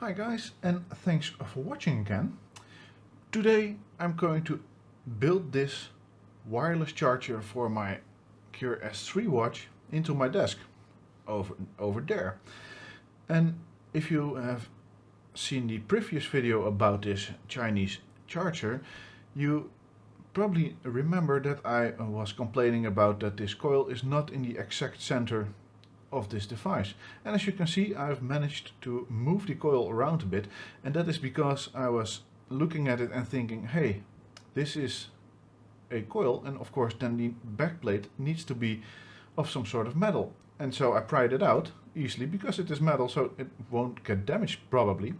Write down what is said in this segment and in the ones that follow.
Hi guys, and thanks for watching again. Today I'm going to build this wireless charger for my Cure S3 watch into my desk over there. And if you have seen the previous video about this Chinese charger, you probably remember that I was complaining about that this coil is not in the exact center of this device. And as you can see, I've managed to move the coil around a bit, and that is because I was looking at it and thinking, hey, this is a coil, and of course then the backplate needs to be of some sort of metal. And so I pried it out easily because it is metal, so it won't get damaged probably,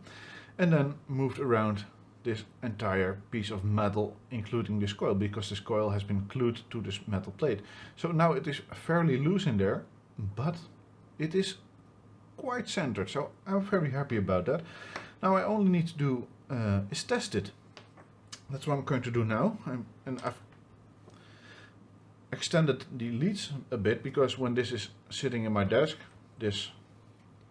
and then moved around this entire piece of metal, including this coil, because this coil has been glued to this metal plate. So now it is fairly loose in there, but it is quite centered, so I'm very happy about that. Now I only need to do is test it. That's what I'm going to do now. And I've extended the leads a bit, because when this is sitting in my desk, this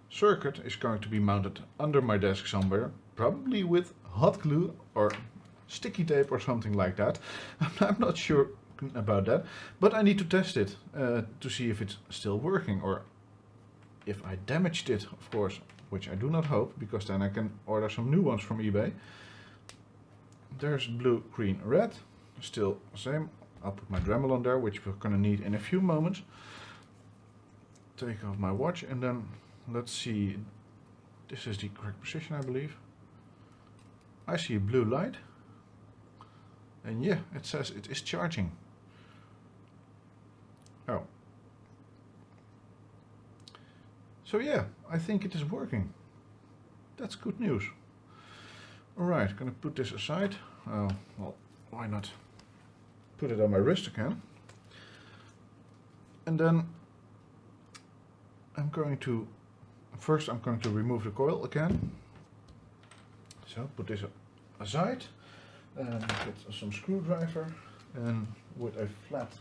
circuit is going to be mounted under my desk somewhere, probably with hot glue or sticky tape or something like that. I'm not sure about that, but I need to test it to see if it's still working, or if I damaged it, of course, which I do not hope, because then I can order some new ones from eBay. There's blue, green, red, still the same. I'll put my Dremel on there, which we're going to need in a few moments. Take off my watch, and then let's see. This is the correct position, I believe. I see a blue light, and yeah, it says it is charging. Oh. So yeah, I think it is working. That's good news. Alright, gonna put this aside. Oh, well, why not put it on my wrist again. And then I'm going to remove the coil again. So put this aside, and get some screwdriver, and with a flat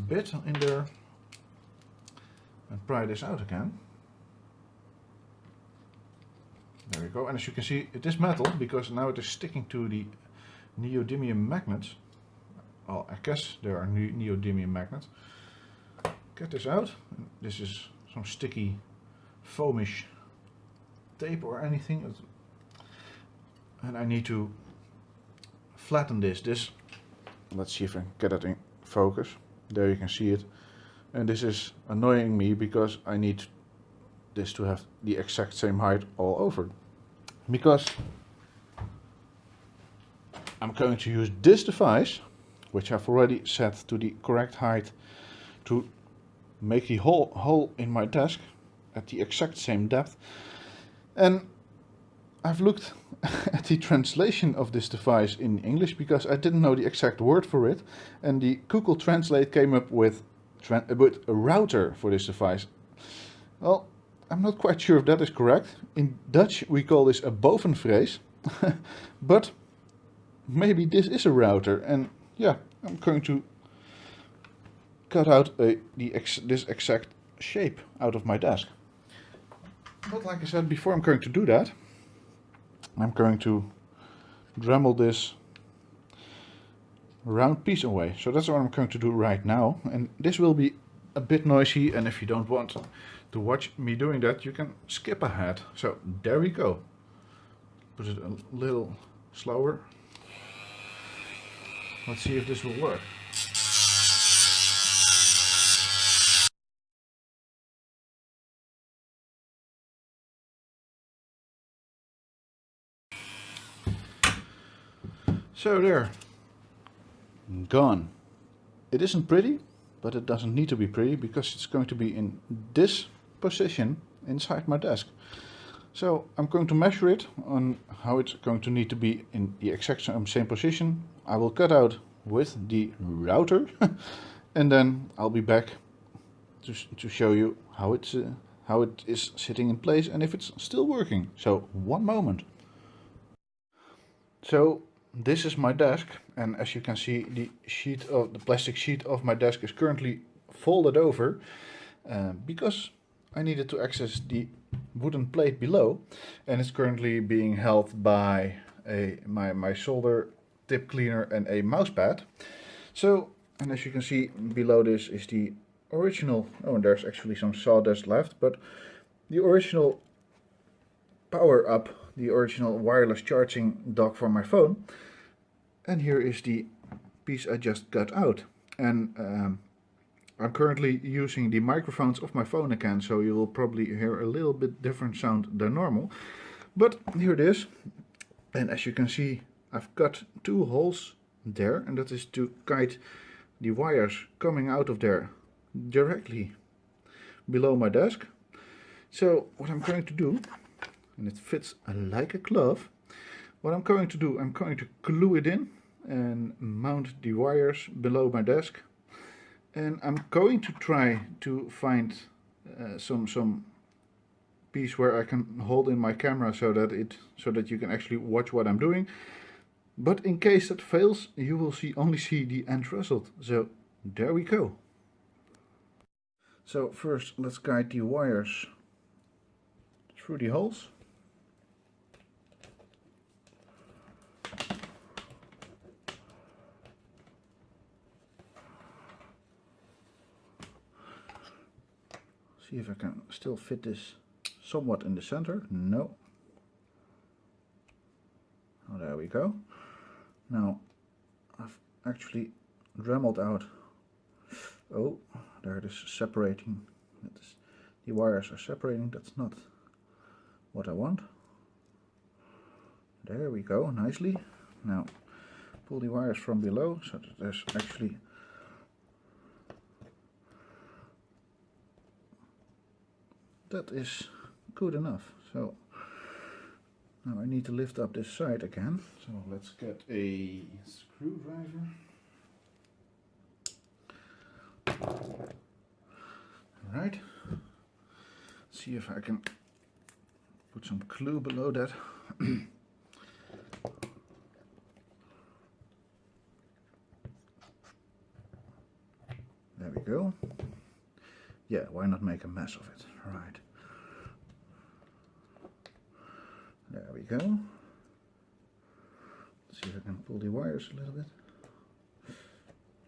bit in there, and pry this out again. There we go. And as you can see, it is metal, because now it is sticking to the neodymium magnets. Well, I guess there are neodymium magnets. Get this out. This is some sticky foamish tape or anything. And I need to flatten this. Let's see if I can get it in focus. There you can see it. And this is annoying me, because I need this to have the exact same height all over. Because I'm going to use this device, which I've already set to the correct height, to make the hole in my desk at the exact same depth. And I've looked at the translation of this device in English, because I didn't know the exact word for it, and the Google Translate came up with a router for this device. Well, I'm not quite sure if that is correct. In Dutch we call this a bovenvrees, but maybe this is a router, and yeah, I'm going to cut out this exact shape out of my desk. But like I said before, I'm going to do that. I'm going to Dremel this round piece away. So that's what I'm going to do right now, and this will be a bit noisy, and if you don't want to watch me doing that, you can skip ahead. So there we go. Put it a little slower. Let's see if this will work. So there, gone. It isn't pretty, but it doesn't need to be pretty, because it's going to be in this position inside my desk. So I'm going to measure it on how it's going to need to be in the exact same position. I will cut out with the router and then I'll be back to show you how it is sitting in place and if it's still working. So one moment. So this is my desk, and as you can see, the plastic sheet of my desk is currently folded over because I needed to access the wooden plate below, and it's currently being held by my solder tip cleaner and a mouse pad. So, and as you can see, below this is the original, oh, and there's actually some sawdust left, but the original power up, the original wireless charging dock for my phone. And here is the piece I just got out. And I'm currently using the microphones of my phone again, so you will probably hear a little bit different sound than normal. But here it is. And as you can see, I've got two holes there, and that is to guide the wires coming out of there directly below my desk. So what I'm going to do, and it fits like a glove, what I'm going to do, I'm going to glue it in and mount the wires below my desk. And I'm going to try to find some piece where I can hold in my camera so that you can actually watch what I'm doing. But in case that fails, you will only see the end result. So there we go. So first let's guide the wires through the holes. See if I can still fit this somewhat in the center. No. Oh, there we go. Now I've actually dremeled out. Oh, there it is separating. The wires are separating. That's not what I want. There we go, nicely. Now pull the wires from below so that there's actually that is good enough. So now I need to lift up this side again. So let's get a screwdriver. Alright. See if I can put some glue below that. There we go. Yeah, why not make a mess of it? Right. There we go. Let's see if I can pull the wires a little bit.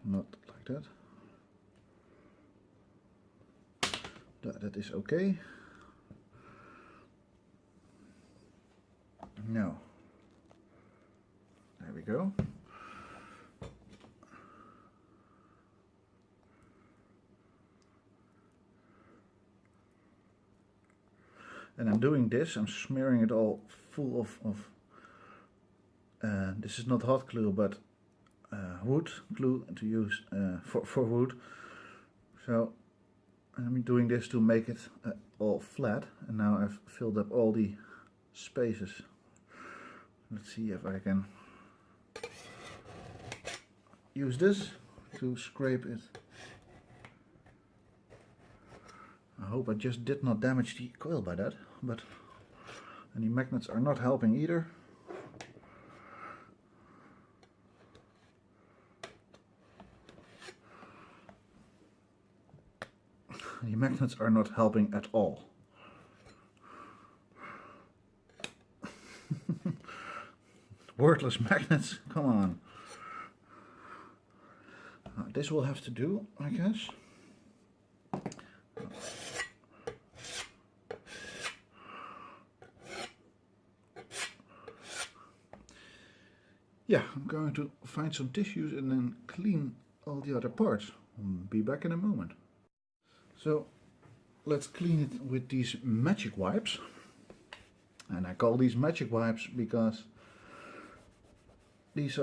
Not like that. That is okay. Now, there we go. And I'm doing this, I'm smearing it all full of this is not hot glue, but wood glue to use for wood. So I'm doing this to make it all flat, and now I've filled up all the spaces. Let's see if I can use this to scrape it. I hope I just did not damage the coil by that, but and the magnets are not helping either. The magnets are not helping at all. Worthless magnets, come on. This will have to do, I guess. Yeah, I'm going to find some tissues and then clean all the other parts. I'll be back in a moment. So let's clean it with these magic wipes. And I call these magic wipes because these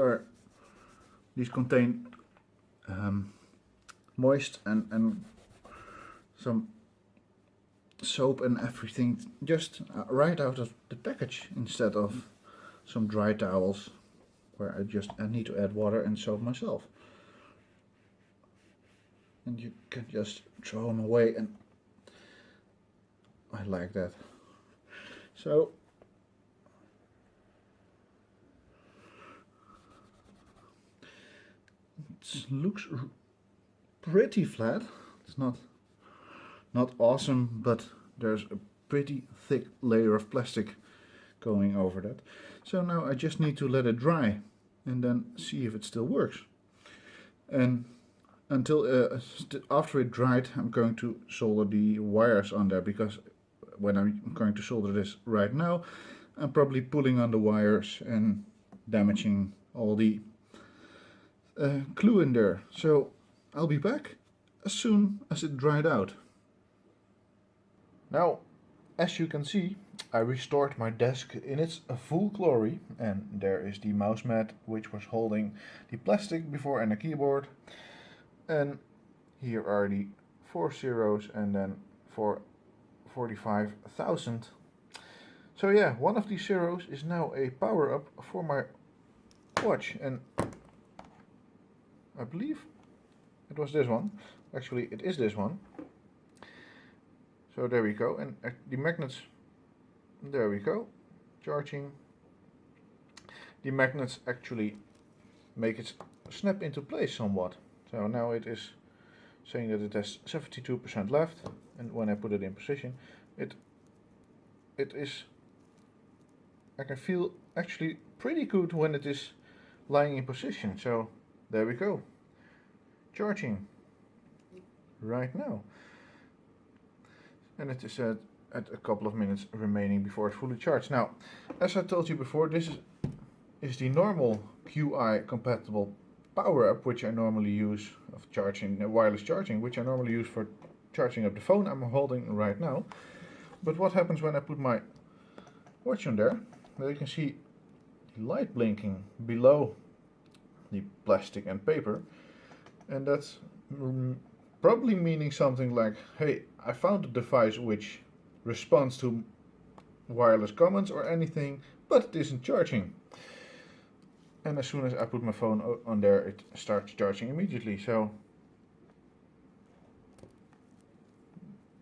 contain moist and some soap and everything just right out of the package, instead of some dry towels where I need to add water and soap myself. And you can just throw them away, and I like that. So it looks pretty flat. It's not Not awesome, but there's a pretty thick layer of plastic going over that. So now I just need to let it dry and then see if it still works. And until after it dried, I'm going to solder the wires on there, because when I'm going to solder this right now, I'm probably pulling on the wires and damaging all the glue in there. So I'll be back as soon as it dried out. Now, as you can see, I restored my desk in its full glory, and there is the mouse mat which was holding the plastic before and a keyboard, and here are the 4 zeros and then 45,000. So yeah, one of these zeros is now a power up for my watch, and I believe it was this one. Actually, it is this one. So there we go, and the magnets, there we go, charging. The magnets actually make it snap into place somewhat. So now it is saying that it has 72% left, and when I put it in position, it is, I can feel actually pretty good when it is lying in position. So there we go, charging right now. And it is at a couple of minutes remaining before it's fully charged. Now, as I told you before, this is the normal QI compatible power up, which I normally use of charging, wireless charging, which I normally use for charging up the phone I'm holding right now. But what happens when I put my watch on there? Well, you can see the light blinking below the plastic and paper, and that's probably meaning something like, hey, I found a device which responds to wireless commands or anything, but it isn't charging. And as soon as I put my phone on there, it starts charging immediately. So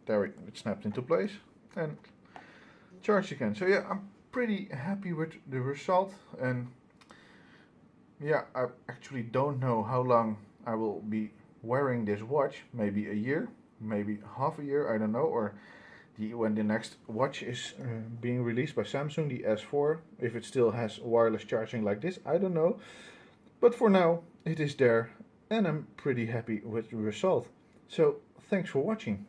there it snapped into place and charged again. So yeah, I'm pretty happy with the result, and yeah, I actually don't know how long I will be wearing this watch. Maybe a year, maybe half a year, I don't know, or when the next watch is being released by Samsung, the S4, if it still has wireless charging like this, I don't know. But for now, it is there, and I'm pretty happy with the result. So thanks for watching.